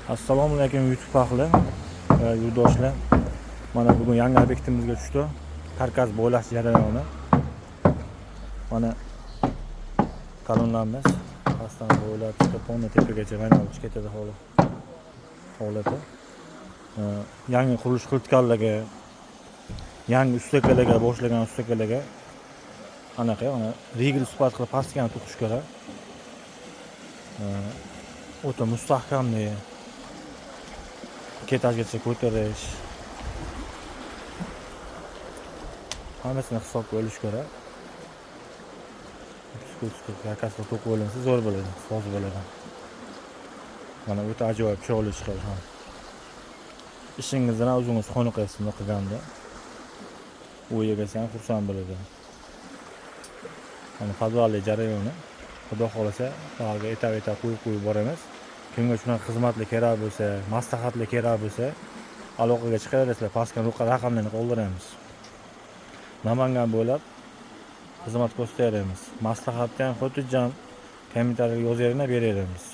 Assalomu alaykum YouTube ahli va yurtdoshlar. Mana bugun yangi obyektimizga tushdi. Karkas bo'lash jarayoni. Mana kolonnamiz pastdan bo'ylab chiqib ponni tepagacha mana olib ketadi holati. Yangi qurilish qilitganlarga, yangi ustakalarga boshlagan ustakalarga anaqa mana rigel sifat qilib pastga to'qish kerak. O'ta mustahkamli etajgacha ko'tarish hammasini hisobga olish kerak. Karkasga to'qib olinsa zo'r bo'ladi, soz bo'ladi. Mana o'ta ajoyib chiroyli chiqadi ham. Ishingizdan o'zingiz qoniqasizmi qilganda? U egasi ham xursand bo'ladi. Mana podvalli jarayoni. Xudo xolasa, tog'ga etak qo'yib boramiz. Kimga shunaqa xizmatli kerak bo'lsa, maslahatli kerak bo'lsa, aloqaga chiqaverasizlar. Pastga raqamlarni qoldiramiz. Namangan bo'ylab xizmat ko'rsatamiz. Maslahatni ham xotirjam kommentariyga yozaveringlar, beraveramiz.